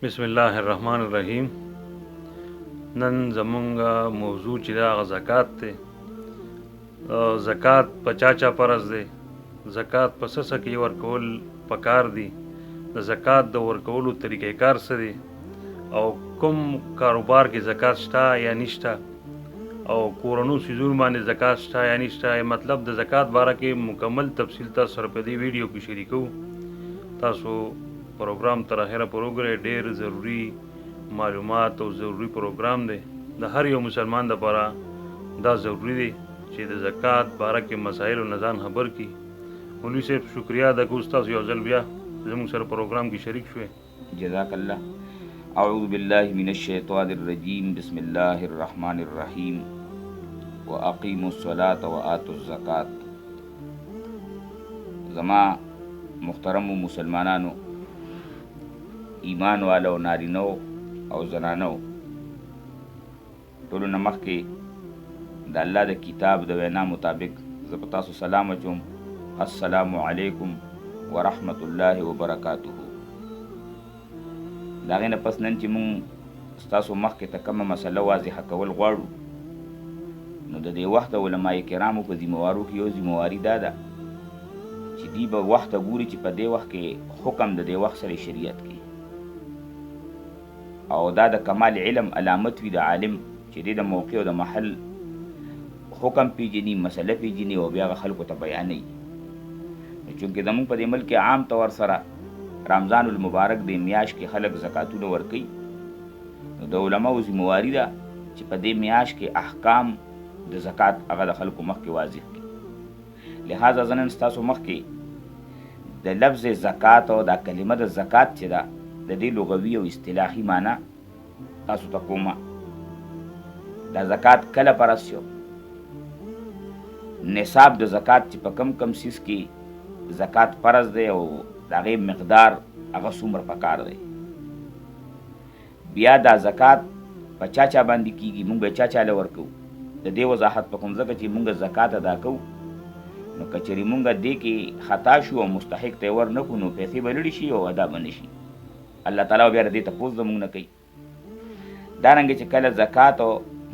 بسم الله الرحمن الرحیم. نن زمونږ موضوع چې دا هغه زکات دی. زکات په چا فرض دی؟ زکات په څه کې ورکول پکار دي؟ د زکات د ورکولو طریقې کار څه دی؟ او کوم کاروبار کې زکات شته یا نشته؟ او کورونو سیزونو باندې زکات شته یا نشته؟ مطلب د زکات باره کې مکمل تفصیل تاسو سره په دې ویډیو کې شریکو. تاسو پروګرام تر اخره پروګرام ډیر ضروری معلومات او ضروری پروګرام دی. د هر یو مسلمان لپاره دا ضروری دی چې د زکات باره کې مسائل او نظام خبر کی. مولوی صاحب شکریا د ګوستاس یو ځل بیا زموږ سره پروګرام کې شریک شوې. جزاک الله. اعوذ بالله من الشیطان الرجیم. بسم الله الرحمن الرحیم. واقیموا الصلاة وآتوا الزکات. زما محترم مسلمانانو، ایمان والو نارینو او زنانو، ټولو نه مخکې د الله د کتاب د وینا مطابق زه په تاسو سلام اچوم. السلام علیکم ورحمت الله وبرکاته. د هغې نه پس نن چې مونږ ستاسو مخکې ته کومه مسله واضحه کول غواړو، نو د دې وخت علماء کرامو په ذموارو کې یو ذمواري دا ده چې دوی به وخت ګوري چې په دې وخت کې حکم د دې وخت سره شریعت کې، او دا د کمال علم علامت وي د عالم چې دی د موقع او د محل حکم پیژني، مسله پیژني او بیا خلکو ته بیانوي. چونکې زموږ په دې ملک کې عام طور سره رمضان المبارک د میاشت کې خلک زکاتونه ورکوي، نو د علماو ذمواري ده چې په دې میاشت کې احکام د زکات هغه د خلکو مخکې واضح کړي. لہذا زه نن ستاسو مخکې د لفظ زکات او دا کلمه د زکات چې ده د دې لغوي او اصطلاحي معنی تاسو ته کومه. دا زکات کله فرض شو؟ نصاب د زکات چې په کم کم سیس کې زکات فرض دی او د هغې مقدار هغه څومره پکار دی. بیا دا زکات په چا باندې کیږي، مونږ به چا له ورکوو. د دې وضاحت په کوم ځکه چې مونږ زکات ادا کوو، نو که چېرې مونږ دې کې خطا شو او مستحق ته یې ور نه کړو، نو پیسې به لړې شي او ادا به نه شي. الله تعالی بیا د دې تپوس زموږ نه کوي. دارنګه چې کله زکات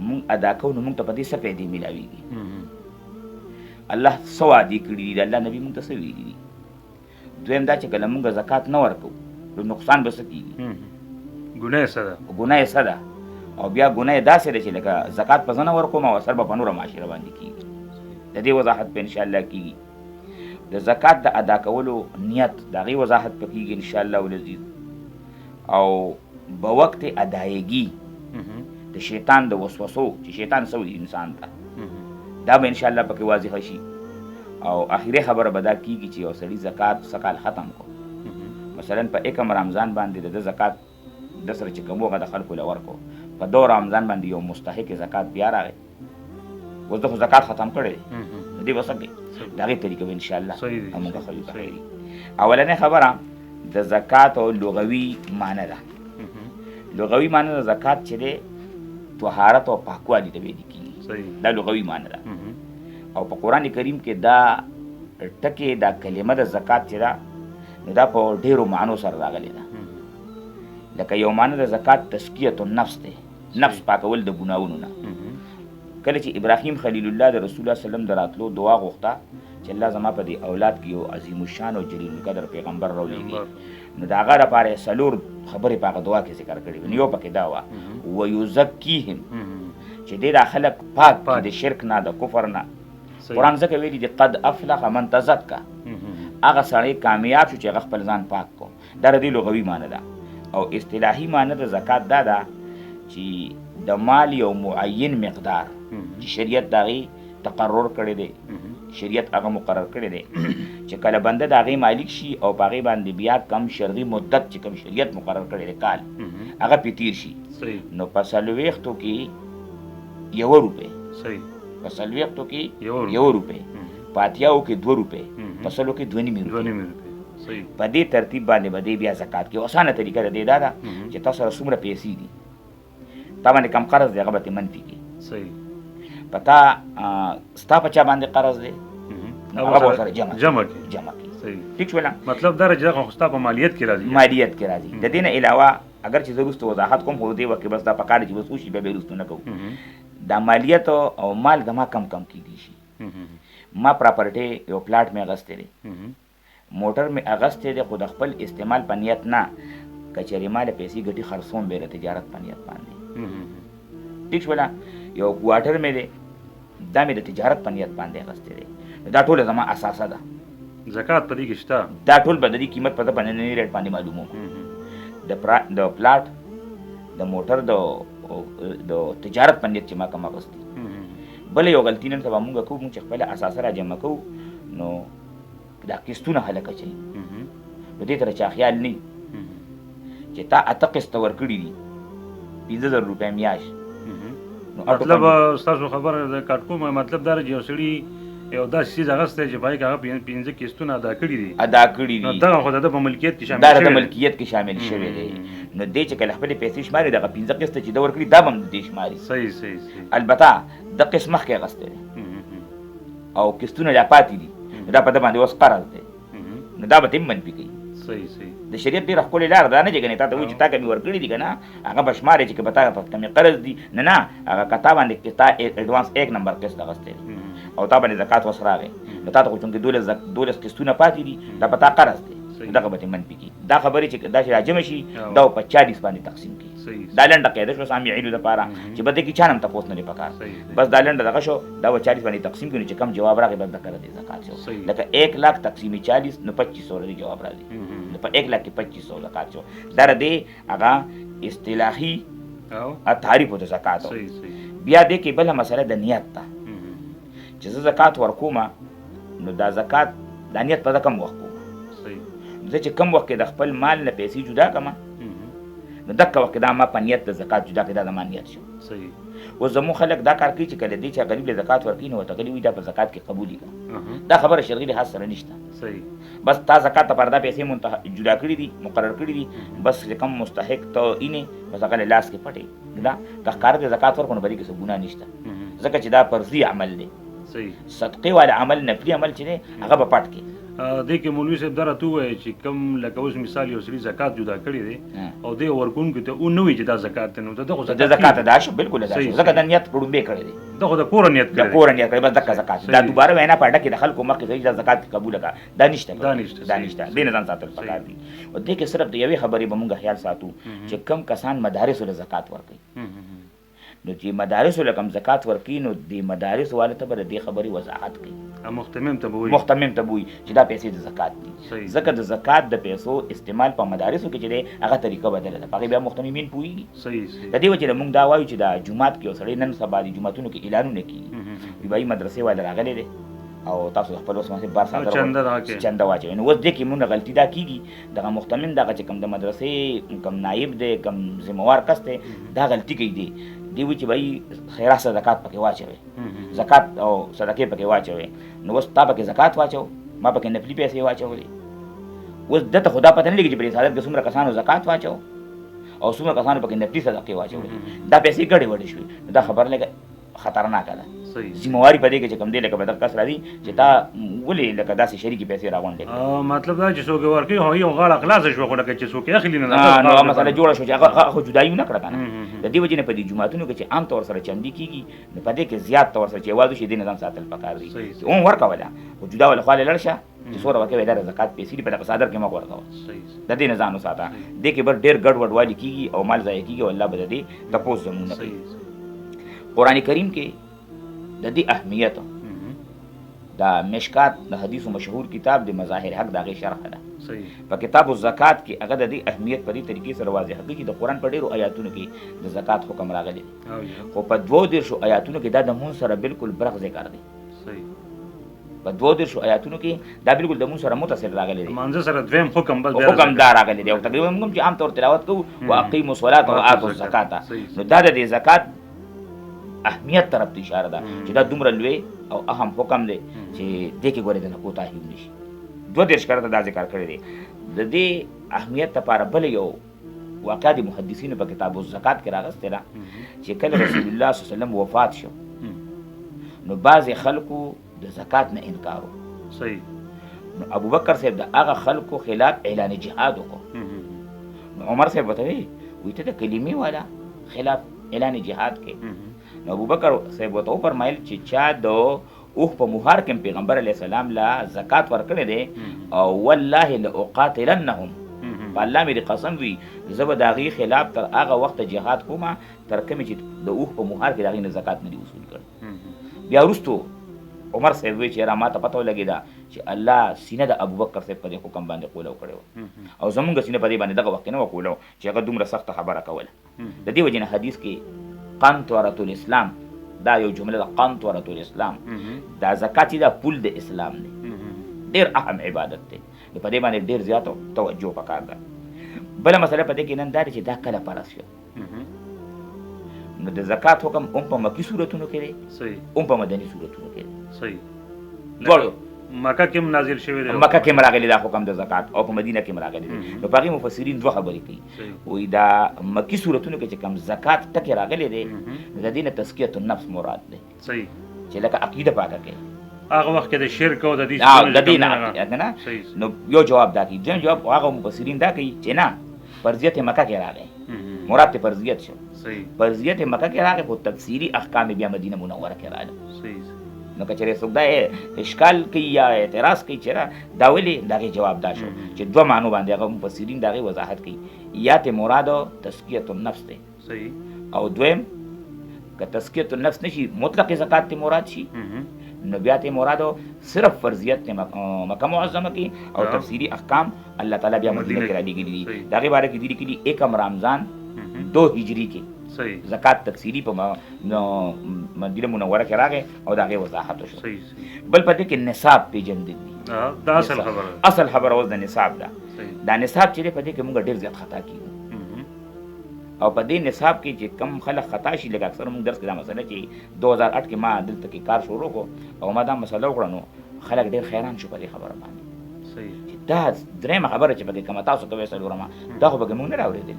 مونږ ادا کوو، نو مونږ ته په دې څه پیدې میلاویږي. الله څه وعدې کړي دي، د الله نبي مونږ ته څه ویلي دي. دویم دا چې کله مونږ زکات نه ورکوو، نو نقصان به څه کېږي، ګناه څه ده؟ ګناه څه ده؟ او بیا ګناه داسې ده چې لکه زکات په زه نه ورکوم او اثر به په نوره معاشره باندې کېږي. د دې وضاحت په انشاءالله کېږي. د زکات د ادا کولو نیت د هغې وضاحت په کېږي انشاءالله العزیز. او به وقت ادایګي د شیطان د وسوسو چې شیطان څه وایي انسان ته، دا به انشاءالله پکې واضحه شي. او اخري خبره به دا کېږي چې یو سړي زکات څه کال ختم کړو، مثلا په اکم رمضان باندې د زکات د سره چې کوم هغه د خلکو له ورکړو، په دو رمضان باندې یو مستحق زکات بیا راغی، اوس د خو زکات ختم کړی دی، د دې به څه کوي؟ د هغې طریقه به انشاءالله همغه خلکو ته ښیي. اولنۍ خبره د زکات او لغوي معنی ده. لغوي معنی د زکات چې دی طهارت او پاکوالي ته ویل کېږي، دا لغوي معنی ده. او په قرآن کریم کې دا ټکې دا کلمه د زکات چې ده، نو دا په ډېرو معنو سره راغلی ده. لکه یو معنی د زکات تزکیة النفس دی، نفس پاکول د ګناهونو نه. کله چې ابراهیم خلیل الله د رسول الله سلم د راتلو دعا غوښته چې الله زما په دې اولاد کې یو عظیم الشان او جلیل القدر پیغمبر راولېږي، نو د هغه لپاره یې څلور خبرې په هغه دعا کې ذکر کړي وې. یو پکې دا وه ویزکیهم، چې دې دا خلک پاک کړي د شرک نه، د کفر نه. قرآن ځکه ویلي دي قد افلح من تزکا، هغه سړی کامیاب شو چې هغه خپل ځان پاک کړو. دا د دې لغوي معنی ده. او اصطلاحي معنی د زکات دا ده چې د مال یو معین مقدار چې شریعت د هغې تقرر کړی دی، شریعت هغه مقرر کړی دی چې کله بنده د هغې مالک شي او په هغې باندې بیا کم شرعي مدت چې کم شریعت مقرر کړی دی کال، هغه پې تیر شي، نو په 40 کې 1 روپۍ، په 40 کې 1 روپۍ، په 80 کې 2 روپۍ، په 100 کې 2.5 روپۍ. په دې ترتیب باندې به دی بیا زکات کې. اسانه طریقه د دې دا ده چې تاسو سره څومره پیسې دي، تا باندې کم قرض دی هغه به ترې منفي کړي. په تا ستا په چا باندې قرض دی هغه به ورسره جمع کړي. ټیک شوله؟ مطلب دا چې هغه خو ستا په مالیت کې راځي. مالیت کې راځي. د دې نه علاوه اگر چې زه وروسته وضاحت کوم خو دې وخت کې بس دا پکار دی چې بس وشي بیا به وروسته نه کوو دا مالیت او مال د ما کم کیږي شي ما پراپرټي یو پلاټ مې اغستی دی موټر مې اغستی دی خو د خپل استعمال په نیت نه کچېرې ما له پیسې ګټي خرڅوم بیا د تجارت په نیت باندې ټیک شوله یو کوارټر مې دی دا مې د تجارت په نیت باندې اغستی دی دا ټوله زما اساسه ده زکات په دې کې شته دا ټول به د دې قیمت په ننني ریټ باندې معلوموم د پلاټ د موټر د تجارت په نیت چې ما کوم اغستی بله یو غلطي نن سبا مونږ کوو مونږ چې خپله اساسه را جمع کوو نو دا قسطونه خلک اچوي نو دې ته چا خیال نه چې تا اته قسطه ورکړي دي 5,000 روپۍ میاشت مطلب ستاسو خبره د کاټ کومه مطلب دا چې یو سړي یو داسې څیز اغستی چې پای کې هغه 5 قسطونه ادا کړي دي نو دغه خو د په ملکیت کې شامل دا د ملکیت کې شامل شوی دی نو دې چې کله خپلې پیسې شماري دغه 15 قسطه چې ده ورکړي دا به هم د دې شماري صحیح البته د قسط مخکې اغستی دی او قسطونه لا پاتې دي دا په ده باندې اوس قرض دی نو دا به ته هم منفي کوي صحیح د شریعت ډېره ښکلې لاره دا نه چې ګنې تا ته وایي چې تا که مې ورکړي دي که نه هغه به شمارې چې که به تا په کمې قرض دي نه هغه که تا باندې تا اډوانس 1 نمبر قسط اغستی دی او تا باندې زکات اوس راغی نو تا ته خو چونکې 12 قسطونه پاتې دي دا په تا قرض دی دغه به تې منفي کړي دا خبرې چې دا چې راجمع شي دا په 40 باندې تقسیم کړي دا لنډه قاعده شوه سامعینو دپاره چې به دې کې چا نه هم تپوس نه دی پکار بس دا لنډه دغه شو دا به 40 باندې تقسیم کړي چې کم جواب راغی بس دکه د زکات شو لکه 1 لاک تقسیم 40 نو 2500 دی جواب راځي نو په 1 لاک کې 2500 زکات شو دا دې هغه اصطلاحي تعریف د زکات بیا دې کې بله مسله د نیت ته چې زه زکات ورکوم نو دا زکات د نیت په کم وخت زه چې کم وخت کې د خپل مال نه پیسې جدا کړم نو دغه وخت دا ما په نیت د زکات جدا کړي دا زما نیت شو اوس زموږ خلک دا کار کوي چې کله دی چې غریب له زکات ورکوي نو ورته غلی وي دا په زکات کې قبول کړه دا خبره شرعي لحاظ سره نشته بس تا زکات ته پر دا پیسې جدا کړي دي مقرر کړي دي بس چې کم مستحق ته اینې بس هغه لاس کې پټې دا که ښکاره د زکات ورکړو نو په دې کې څه ګناه نشته ځکه چې دا فرضي عمل دی صدقې والا عمل نفلي عمل چې دی هغه به پټ کړي دې کې مولوي صاحب دا راته ووایي چې کوم لکه اوس مثال یو سړي زکات جدا کړی دی او دې ورکوونکي ته او نه وي چې دا زکات دی نو د زکات ادا شو بالکل ادا شو ځکه د نیت په ړومبې کړی دی دغه د کوره نیت کړی بس دغه زکات دا دوباره وینا په ډکه د خلکو مخکې ځي دا زکات قبول کړه دا نشته دې نه ځان ساتل پکار دي او دې کې صرف د یوې خبرې به مونږ خیال ساتو چې کم کسان مدارس له زکات ورکوي نو چې مدارس له کم زکات ورکوي نو د مدارس والو ته به د دې خبرې وضاحت کوي محتمم ته وایي چې دا پیسې د زکات دي ځکه د زکات د پیسو استعمال په مدارسو کې چې دی هغه طریقه بدله ده په هغې بیا محتممین پوهېږي د دې وجې نه موږ دا وایو چې دا جومات کې یو سړی نن سبا د جوماتونو کې اعلانونه کېږي وایي مدرسې والا راغلی دی او تاسو خپل اوس مخې بار ساتره چنده واچوئ نو اوس دې کې مونږ غلطي دا کېږي دغه محتمم دغه چې کوم د مدرسې کوم نایب دی کوم ذمهوار کس دی دا غلطي کوي دی دی وایي چې بھائی خیرات صدقات پکې واچوئ زکات او صدقې پکې واچوئ نو اوس تا پکې زکات واچو ما پکې نفلي پیسې واچولې اوس دته خدا پته نه لګي چې په رسالت کې څومره کسانو زکات واچو او څومره کسانو پکې نفلي صدقې واچولې دا پیسې ګډې وډې شوې دا خبر لګه خطرناکه ده ذمہواری په دې کې چې کوم دی لکه به دغه کس راځي چې تا ولې لکه داسې شریکې پیسې راغونډې مطلب دا چې څوک ورکوي هغه یو غاړه خلاصه شوه خو لکه چې څوک یې اخلي نه نو مسله جوړه شوه چې هغه خو جدایي ونه کړه که نه د دې وجې نه په دې جوماتونو کې چې عام طور سره چندي کېږي نو په دې کې زیات طور سره چې یوازې شي دې نظام ساتل پکار دي هم ورکوله خو جدا وله خواله لړ شه چې څومره ورکوې دا د زکات پیسې دي په دغه صادر کې مه ورکوه د دې نه ځان وساته دې کې به ډېر ګډ وډوالي کېږي او مال ضایع کېږي او الله به د دې تپوس زموږ نه کوي قرآن کریم کې د دې اهمیت دا مشکات د حدیثو مشهور کتاب د مظاهر حق د هغې شرحه ده په کتاب الزکات کې هغه د دې اهمیت په دې طریقې سره واضح کوي چې د قرآن په ډېرو آیاتونو کې د زکات حکم راغلی دی خو په 22 آیاتونو کې دا د مونځ سره بالکل برق ذکر دی په 22 آیاتونو کې دا بالکل د مونځ سره متصل راغلی دی مانځه سره دویم حکم بس حکم دا راغلی دی او تقریبا موږ چې عام طور تلاوت کوو واقیموا الصلاة وآتوا الزکاة نو دا د زکات اهمیت طرف ته اشاره ده چې دا دومره لوی او اهم حکم دی چې دې کې ګورې د نه کوتاهي ونشي 22 کرته دا ذکر کړی دی د دې اهمیت لپاره بل یو واقعه د محدثینو په کتاب الزکات کې راغستې ده چې کله رسول الله صلی الله علیه وسلم وفات شو نو بعضې خلکو د زکات نه انکار وکړو نو ابوبکر صاحب د هغه خلکو خلاف اعلان جهاد وکړو نو عمر صاحب ورته وایي وی ته د کلمې والا خلاف اعلان جهاد کې. نو ابوبکر صاحب ورته وفرمایل چې چا د اوښ په مهار کې پیغمبر علیه السلام لا زکات ورکړی دی او والله لاقاتلنهم، په الله مې د قسم وي زه به د هغې خلاف تر هغه وخته جهاد کومه تر کومې چې د اوښ په مهار کې د هغې نه زکات نه دي وصول کړی. بیا وروستو عمر صاحب وی چې را ما ته پته ولګېده چې الله سینه د ابوبکر صاحب په دې حکم باندې قولو کړی و او زمونږ سینه په دې باندې دغه وخت کې نه وه قولو چې هغه دومره سخته خبره کوله. د دې وجې نه حدیث کې قنطرة الاسلام دا یو جمله ده، قنطرة الاسلام دا زکات چې دا پول د اسلام دی، ډېر اهم عبادت دی، په دې باندې ډېر زیات توجه پکار ده. بله مسله په دې کې نن دا دی چې دا کله فرض شو. نو د زکات حکم هم په مکي صورتونو کې دی صحیح، هم په مدني صورتونو کې دی. صحیح. دواړو مکه کې نازل شوی دی، مکه کې راغلی دا حکم د زکات او په مدینه کې راغلی دی. نو په هغې مفسرین دوه خبرې کوي، وایي دا مکي صورتونو کې چې کوم زکات ټکې راغلی دی د دې نه تزکیة النفس مراد دی، صحیح، چې لکه عقیده پاکه کوي هغه وخت کې د شرک او د دې د دې نه. نو یو جواب دا کوي. دویم جواب هغه مفسرین دا کوي چې نه فرضیت مکه کې راغی، مراد ته فرضیت شو، فرضیت مکه کې راغی خو تفسیری احکام بیا مدینه منوره کې راغلی. صحیح. نو که چېرې څوک دا اشکال کوي یا اعتراض کوي چې دا ولې، د هغې جواب دا شو چې دوه معنو باندې هغه مفسرین د هغې وضاحت کوي. یا ته مراد تزکیة النفس دی، صحیح، او دویم که تزکیة النفس نشي مطلق زکات ته مراد شي نو بیا ته مراد صرف فرضیت ته مکه معظمه کې او تفسیری احکام الله تعالی بیا مدینه کې را لېږلي دي. د هغې باره کې دي لیکلي 1 رمضان 2 هجري کې صحیح زکات تفسیری په مدینه منوره کې راغی او د هغې وضاحت وشو. صحیح. بل په دې کې نصاب پیژندل دي، دا اصل خبره، اصل خبره اوس د نصاب ده. دا نصاب چې دی په دې کې موږ ډېر زیات خطا کیږو او په دې نصاب کې چې کم خلک خطا شي، لکه اکثر موږ درس کې دا مسله چې 2008 کې ما دلته کې کار شروع کړو او ما دا مسله وکړه نو خلک ډېر حیران شو په دې خبره باندې. صحیح. چې دا درېیمه خبره چې پکې کومه تاسو ته وایي څلورمه دا خو پکې موږ نه راورېدلي.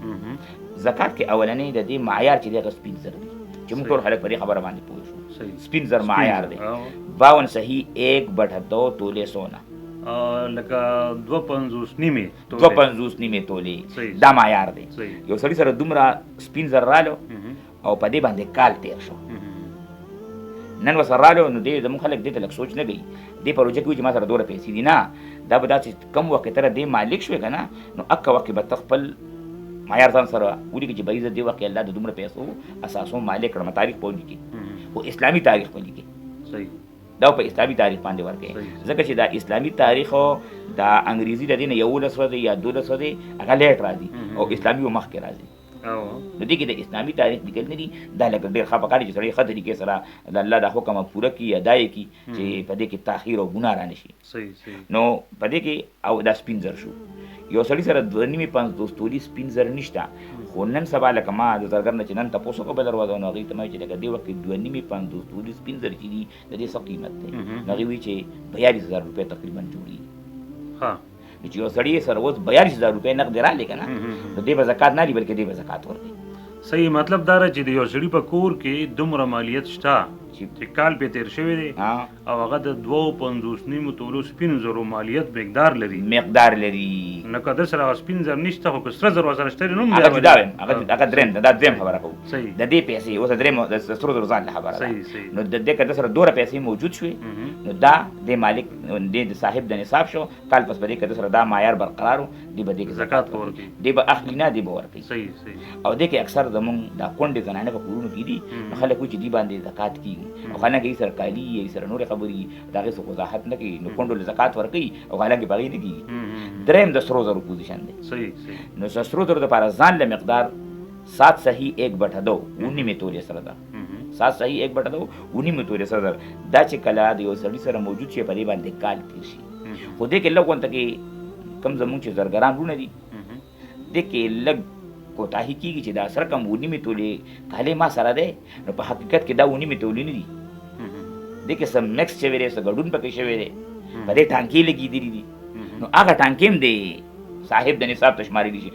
زکات کې اولنی د دې معیار چې دی هغه سپین زر دی چې موږ ټول خلک په دې خبره باندې پوه شو. سپین زر معیار دی 52 صحیح 1/2 تولې سونا، لکه 2.50 نیمه 2.50 نیمه تولې دا معیار دی. یو سړي سره دومره سپین زر رالو او په دې باندې کال تیر شو، نن ورسره رالو نو دې زموږ خلک دې ته لږ سوچ نه کوي. دې پروژه کې وایي چې ما سره دومره پیسې دي، نه دا به دا چې کم وخت کې ته دې مالک شوې که نه نو اکه وخت کې به ته خپل معیار ځان سره ولیکي چې بهیزه دې وخت کې الله د دومره پیسو اساسو مالک کړم، تاریخ په ولیکي خو اسلامي تاریخ په لیکي. صحیح. دا په اسلامي تاریخ باندې ورکړي، ځکه چې دا اسلامي تاریخ او دا انګریزي د دې نه 11 ورځې یا 12 ورځې هغه لیټ راځي او اسلامي و مخکې راځي. نو دې کې د اسلامي تاریخ لیکل نه دي، دا لکه ډېر ښه پکار دي چې سړی ښه طریقې سره د الله دا حکم پوره کړي، ادا یې کړي چې په دې کې تاخیر او ګناه را نه شي. صحیح. نو په دې کې او دا سپین زر شو. یو سړي سره 2.5 تولې سپین زر نشته خو نن سبا لکه ما د زرګر نه چې نن تاسو کو بل ورځ نو هغې ته ما چې لکه دې وخت کې 2.5 تولې سپین زر چې دي د دې څه قیمت دی نو هغې وایي چې 42,000 روپۍ تقریبا جوړېږي. چې یو سړي سره اوس 42,000 روپۍ نقد رالې که نه نو دې به زکات نه لي بلکې دې به زکات ورکړي. صحیح. مطلب دا چې د یو سړي په کور کې دومره مالیت شته چې کال پې تیر شوی دی او هغه د 2.50 تولو سپینو زرو مالیت مقدار لري نو که در سره سپین زر نشته خو که سره زر ورسره شته نو هغه جدا ویم، هغه درېیم دا درېیم خبره کوو د دې پیسې اوس درېیم د سرو زرو ځان له خبره ده. نو د دې که در سره دومره پیسې موجود شوې نو دا د مالک د صاحب د نصاب شو، کال پس په دې که در سره دا معیار برقرار و دې به دې کې زکات ورکړي، دې به اخلي نه دې به ورکړي. صحیح. او دې کې اکثر زمونږ دا کونډې زنانې په کورونو کې دي نو خلک وایي چې دې باندې زکات کېږي او خلک یې سره کالي یې سره نورې خبرې د هغې څه وضاحت نه کوي نو کونډو له زکات ورکوي او حالانکې په هغې نه کېږي. درېیم د سرو زرو پوزیشن دی. نو سرو زرو دپاره ځان له مقدار 7 صحیح 1/2 19 تولې سره ده، 7 صحیح 1/2 19 تولې سره ده. دا چې کله د یو سړي سره موجود شي په دې باندې کال تېر شي خو دې کې لږ ونته کې کم زمونږ چې زرګران وروڼه دي دې کې لږ کوتاهي کېږي چې دا سره کم 19 تولې کالې ما سره دی نو په حقیقت کې دا 19 تولې نه دي، دې کې څه مکس شوی دی، څه ګډون پکې شوی دی، په دې ټانکې لګېدلي دي نو هغه ټانکې هم دی صاحب د نصاب ته شمارېدي شي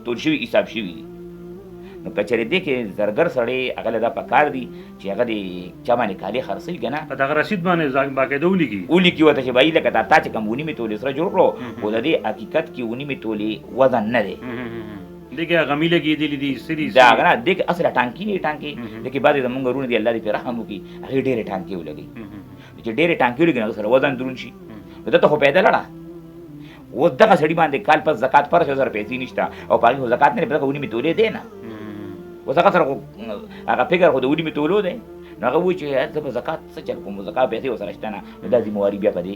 تول شوي حساب شوي دي. نو که چېرې دې کې زرګر سړی هغه له دا پکار دي چې هغه د چا باندې کالي خرڅوي که نه په دغه رسید باندې باقاعده ولیکي ورته چې بهي لکه تا چې کوم 19 تولې سره جوړ کړو خو د دې حقیقت کې 19 تولې وزن نه دی دغه غمی لګېدلې دي سری دا غنا دغه اصله ټانکی نه ټانکی دغه بعد د مونږ رونه دی الله دې په رحم وکي هغه ډېرې ټانکی ولګي چې ډېرې ټانکی ولګي نو سره وزن درون شي دا ته خو پیدا لړه و دغه سړي باندې کال پر زکات پر 1000 پیسې نشته او پاګه زکات نه په ونی می تولې دی نه و زکات سره هغه فکر خو د ونی می تولو دی نو هغه و چې زه زکات څه چل کوم زکات پیسې وسره شته نه دا دې مواري بیا پدې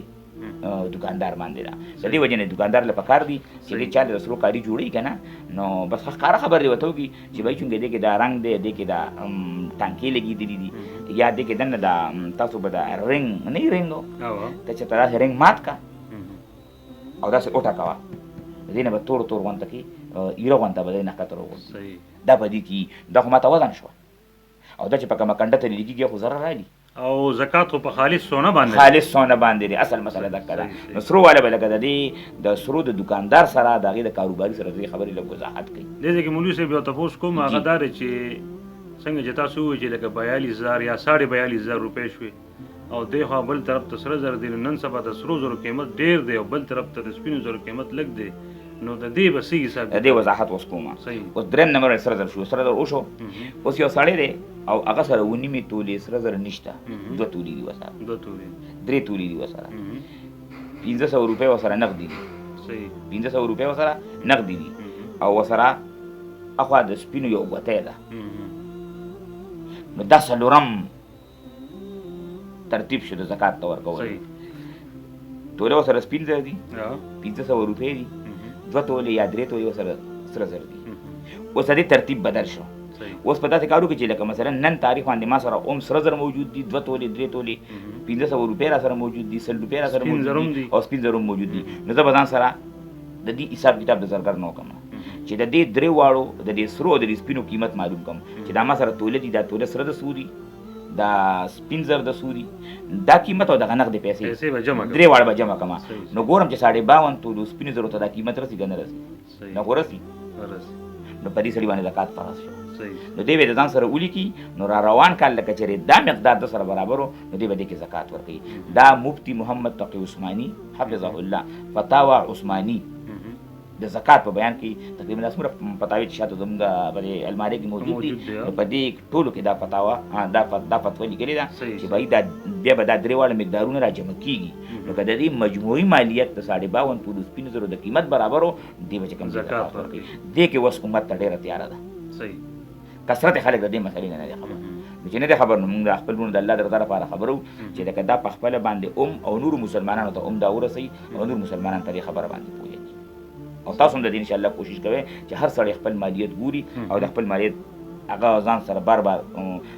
دکاندار باندې دا د دې وجه نه دکاندار له پکار دی چې دې چا د سرو کاری جوړی کنه نو بس ښکارا خبر دی وته کی چې بای چونګې دې کې دا رنگ دې کې دا ټانکی لګې دي یا دې کې دنه دا تاسو به دا رنگ نه رنگو ته چې ترا رنگ مات کا او دا څه اوټا کوا دې نه به تور وانت کی ایرو وانت به نه کتر وو صحیح دا پدې کی دا خو ماته وزن شو او دا چې پکې مکنده ته لګيږي خو zarar راځي او زکات خو په خالص سونه باندې خالص سونه باندې دی اصل مسله دا کړه نو سرو والا به لګه دی د سرو د دکاندار سره دغه د کاروباري سره د خبرې له وضاحت کوي دغه کې مولوی صاحب یو تاسو کوم هغه دار چې څنګه چې تاسو وایي چې لکه 42000 یا 42500 روپۍ شوي او دغه بل طرف ته سره زر دی نن سبا د سرو زرو قیمت ډیر دی او بل طرف ته د سپینو زرو قیمت لږ دی نو د دې بسې حساب د دې وضاحت اوس کومه اوس دریم نمبر سره زر شو سره زر او شو اوس یو سړی دی او هغه سره ونی می تولې سره زر نشته دوه تولې دی وسره دوه تولې درې تولې دی وسره 1500 روپۍ وسره نقد دي صحیح 1500 روپۍ وسره نقد دي او وسره اخوا د سپینو یو غته ده نو دا څلورم ترتیب شو د زکات تور کول توله وسره سپین زر دي 1500 روپۍ دي دوه تولې یا درې تولې وسره سره زر دي اوس دې ترتیب بدل شو اوس په داسې کارو کې چې لکه مثلا نن تاریخ باندې ما سره اوم سره زر موجود دي دوه تولې درې تولې 1500 روپۍ را سره موجود دي 100 روپۍ را سره موجود دي او سپین زر موجود دي نو زه بدان سره د دې حساب کتاب د زرګر نو کوم چې د دې درې واړو د دې سرو او د دې سپینو قیمت معلوم کوم چې دا ما سره تولې دي دا تولې سره د سوري دا سپین زر د سوري دا قیمت او د غنغ د پیسې به جمع درې واړه به جمع کما نو ګورم چې 52 تولو سپین زر ته دا قیمت رسي کنه رسي نو ورسي نو په دې سړي باندې زکات فرض شو نو دې به ځان سره ولي کی نو را روان کال لکه چې دا مقدار د سره برابرو نو دې به دې کې زکات ورکړي دا مفتی محمد تقی عثماني حفظه الله فتاوا عثماني د زکات په بیان کې تقریبا اسمره فتاوی چې شاته زموږ په الماری کې موجود دي په دې ټولو کې دا فتاوا دا فتوا لیکلې ده چې بای دا بیا به دا درې واړه مقدارونه را جمع کیږي نو کله دې مجموعي مالیت د 52 تولو سپین زرو د قیمت برابرو دی به کوم زکات ورکړي دې کې وس حکومت ډیره تیار ده صحیح کثرت خلک د دې مسلې نه خبر چې نه خبر نو موږ خپل ګون د الله درته لپاره خبرو چې دا په خپل باندې او نور مسلمانانو ته دا ورسي او نور مسلمانان ته خبر باندې پوهیږي او تاسو هم د دې ان شاء الله کوشش کوئ چې هر سړی خپل مالیت ګوري او د خپل مالیت هغه ځان سره بار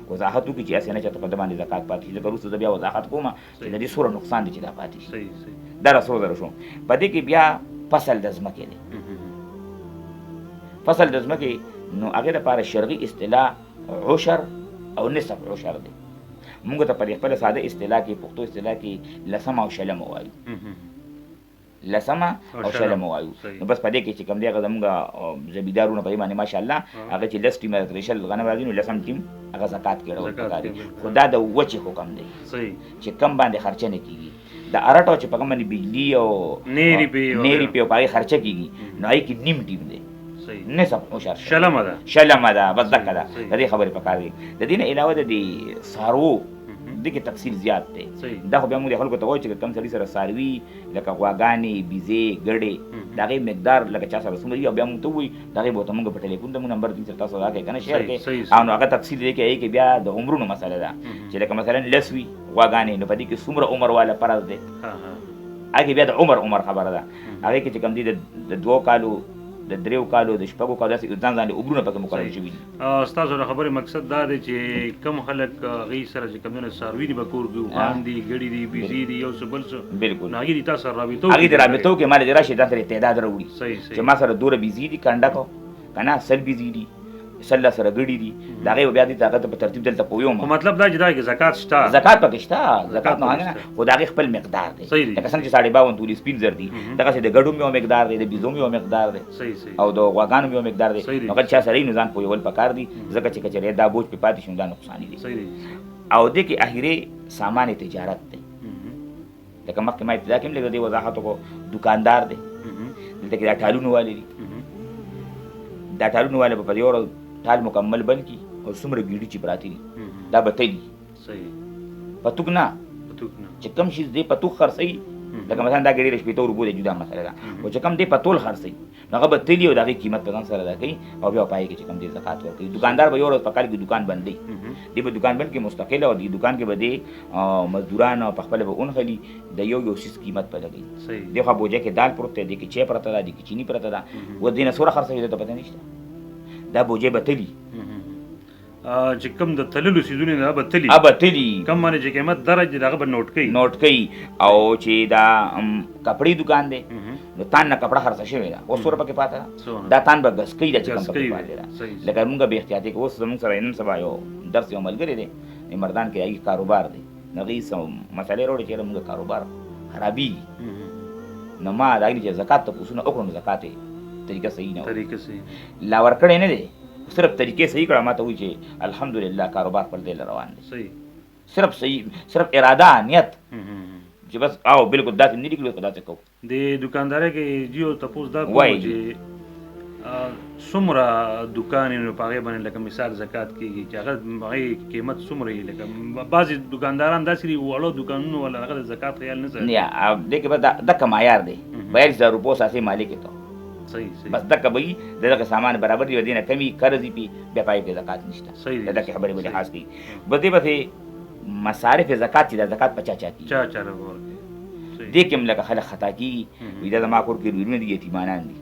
وضاحت وکړي چې اسنه چې په باندې زکات پاتې شي ځکه وروسته بیا وضاحت کوم چې د دې سوره نقصان دي چې دا پاتې شي دا رسول درشو په دې کې بیا فصل د ځمکې دی فصل د ځمکې نو هغه لپاره شرعي اصطلاح عشر او نصف عشر دی موږ ته په خپل ساده اصطلاح کې پښتو اصطلاح کې لسم او شلم وایو لسمه او شلم وایو نو بس په دې کې چې کوم دی هغه زموږ زمیدارونه په باندې ماشاءالله هغه چې لس ټیم رشل غنم راځي نو لسم ټیم هغه زکات کړو خدا د وچه حکم دی صحیح چې کم باندې خرچه نه کیږي د اراټو چې په کوم باندې بجلی او نيري په پای خرچه کیږي نو هي کې نیم ټیم دی صحیح نصف عشر شلم ده بس دغه ده د دې خبرې پکار دي د دې نه علاوه د سارو دغه تفصیل زیات دی دا خو بیا موږ خلکو ته وایو چې کم سړي سره ساروي لکه غواګانې بيزي ګړې دغه مقدار لکه چا سره څومره بیا موږ ته وایي دغه به موږ په ټلیفون ته نمبر دې تاسو راکې کنه شیر کې او هغه تفصیل دی کې بیا د عمرونو مسله ده چې لکه مثلا لسوي غواګانې نو په دې کې څومره عمر والا فرض دی هغه بیا د عمر خبره ده هغه کې چې کم دي د 2 کالو د 3 کالو د 6 کالو داسې ځان وګړو پکې مقرر شوی دي استاد د خبرې مقصد دا دی چې کم خلک غي سره چې کمونه ساروي دی بکور ګو خان دی ګړي دی بيزي دی یو څه بل څه بالکل ناګي دي تاسو رابطو هغه د رابطو کې مال درا شي د تعداد وروړي چې ما سره دوره بيزي دي کنده کو کنه سل بيزي دي سل سره ګړي دي داغه بیا دي هغه په ترتیب دلته پویوم مطلب دا چې دا زکات شته زکات پکې شته زکات نه نه خدای خپل مقدار دی لکه څنګه چې 52 تولې سپین زر دي دغه چې د ګډو میو مقدار دی د بيزو میو مقدار دی او د غواګانو میو مقدار دی نو که چا سره نه ځان پویول پکار دي ځکه چې کچره دا بوج په پاتې شون دا نقصان دي او د کې اخیری سامان تجارت دی لکه مخکې ما ابتدا کې لګې وضاحت کو دکاندار دی دلته کې دا ټالونو والی دي دا ټالونه والا به په یو ورځ ټال مکمل بند کړي او څومره ګیډي چې پراته دي دا به تلي صحیح پتوک نه پتوک نه چې کم شي دې پتوک خرڅوي لکه مثلا دا ګیډي د شپېته روپو دی جدا مسله ده او چې کم دې په تول خرڅوي نو هغه به تلي او د هغې قیمت په ځان سره ادا کوي او بیا پای کې چې کم دې زکات ورکوي دکاندار به یو ورځ په کال کې دکان بندوي دې به دکان بند کې مستقل او دې دکان کې به دې مزدوران او پخپله به اونخلي د یو څیز قیمت په لګوي صحیح دې خوا بوجه کې دال پروت دی دې کې چای پرته ده دې کې چینی پرته ده و دې نه څومره خرڅوي دې ته پته نشته دا بوجه به تلي چې کوم د تللو سیزونه نه به تلي اب تلي کم باندې چې قیمت درجه دغه به نوٹ کوي نوٹ کوي او چې دا کپړې دکان دی نو تان نه کپړه خرڅه شوې ده اوس ورپکې پاته ده دا تان به ګس کوي دا چې کوم پکې پاتې ده لکه موږ به احتیاطي کوو اوس زموږ سره نن سبا یو درس یو ملګری دی مردان کې هغې کاروبار دی نو هغې څه مسلې راوړي چې موږ کاروبار خرابېږي نو ما د هغې چې زکات تپوسونه وکړو نو زکات یې طریقه صحیح نه طریقه صحیح لا ورکړی نه دی صرف طریقې صحیح کړه ما ته وایي چې الحمدلله کاروبار پر دې روان دی صحیح صرف اراده نیت چې بس او بالکل داسې نه لیکلو که داسې کوو د دکاندارۍ کې جیو تپوس دا کوم وایي چې څومره دکان یې نو په هغې باندې لکه مثال زکات کېږي چې هغه هغې قیمت څومره وي لکه بعضې دکانداران داسې دي وړو دکانونو والا هغه د زکات خیال نه ساتي دې کې به دکه معیار دی 42,000 روپو اساسي مالک یې ته صحیح بس دکه به وي د دغه سامان برابر دی دې نه کمي قرض یې پي بیا پای کې زکات نشته صحیح د دغې خبرې به لحاظ کوي به دې پسې مصارف زکات چې دا زکات په چا چا کېږي چا چا راوړي دې کې هم لکه خلک خطا کېږي وایي دا زما کور کې رویونه دي یتیمانان دي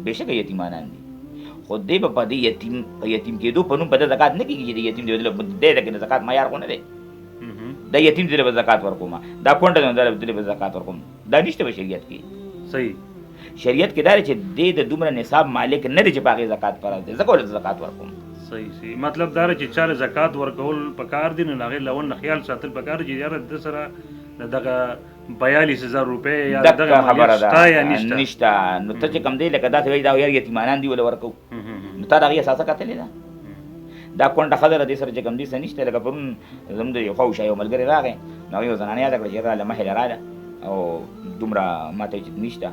بېشکه یتیمانان دي خو دی به په دې یتیم کېدو په نوم په ده زکات نه کېږي چې د یتیم دی دغې د زکات معیار خو نه دی دا یتیم دی به زکات ورکوم دا کونډه دی به زکات ورکوم دا نشته په شریعت کې صحیح شریعت کې دا چې دې د دومره نصاب مالک نه دی چې په هغې زکات فرض دی ځکه ولې زکات ورکوم صحیح مطلب دا چې چاله زکات ورکول پکار دي نو هغې لون نه خیال ساتل پکار دي چې یاره د سره دغه 42,000 روپۍ یا دغه خبره شته یا ده نشته نو ته چې کوم دی لکه داسې وایي دا یار یتیمانان دي ولې ورکوو نو تا د هغې اساسه کتلې ده دا کونډه ښځه ده دې سره چې کوم دي څه نشته لکه پرون زموږ د یو خواوشا یو ملګری راغی نو هغې یو زنانه یاده کړه چې راله مخې له راله او دومره ما ته چې نشته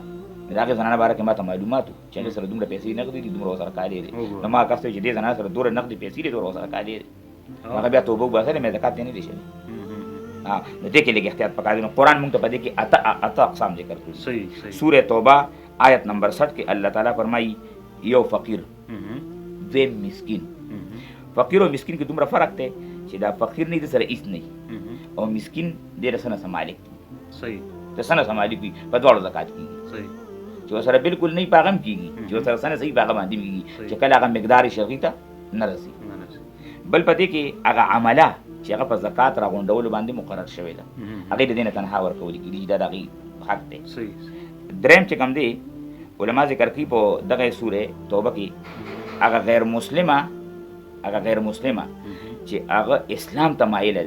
د هغې زنانه باره کې ما ته معلومات و چې هغې سره دومره پیسې نغدې دي دومره ورسره کالې دي نو ما کس چې دې زنانه سره دومره نغدې پیسې دي دومره ورسره کالې دي هغه بیا توبه وباسلې مې زکات یې نه دی شوی نو دې کې لږ احتیاط پکار دی نو قرآن موږ ته په دې کې اته اقسام ذکر کړي صحیح سورة توبه آیت نمبر 60 کې الله تعالی فرمایي یو فقیر دویم مسکین فقیر او مسکین کې دومره فرق دی چې دا فقیر نه د سره هیڅ نه او مسکین ډېر څه نه مالک صحیح د څه نه مالک وي په دواړو زکات کېږي صحیح چې ورسره بالکل نه په هغه هم کېږي چې ورسره څه نه صحیح په هغه باندې کېږي چې کله هغه مقدار شرعي ته نه رسي بل په دې کې هغه عمله چې هغه په زکات راغونډولو باندې مقرر شوی ده هغې د دې نه تنها ورکول کېږي دا د هغې حق دی دریم چې کوم دی علما ذکر کوي په دغه سورې توبه کې هغه غیر مسلمه چې هغه اسلام ته مایله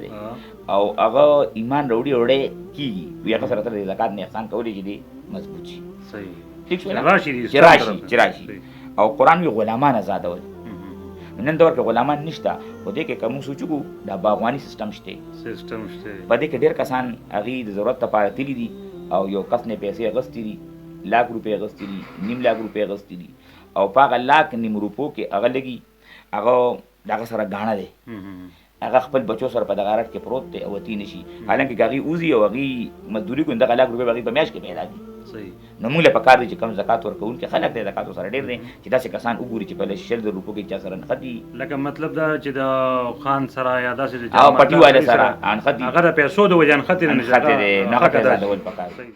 دی او هغه ایمان راوړي کېږي وي هغه سره د زکات نه احسان کولی چې دی مضبوط شي ټیک شو چې راشي او قرآن وي غلامان ازادول نن دور کې غلامان نشته خو دې کې که موږ سوچ وکړو دا باغواني سیسټم شته په دې کې ډېر کسان هغې د ضرورت لپاره تللي دي او یو کس نه پیسې اخیستې دي 1,00,000 روپۍ اخیستې دي 1,00,000 روپۍ اخیستې دي او په هغه 1,00,000 روپو کې هغه لګي هغه د هغه سره ګاڼه دی هغه خپل بچو سره په دغه رټ کې پروت دی او وتی نشي حالانکه که هغې وځي او هغې مزدوري کوي دغه 1,00,000 روپۍ به هغې په میاشت کې پیدا دي نو موږ له پکار دی چې کم زکات ورکوونکي خلک دی زکات ورسره ډېر دی چې داسې کسان وګوري چې په 1,000 روپو کې چا سره نښتي لکه مطلب دا چې د خان سره یا داسې او پټي والا سره نښتي هغه د پیسو د وجې نښتې دی نو هغه پیسې ازادول پکار دی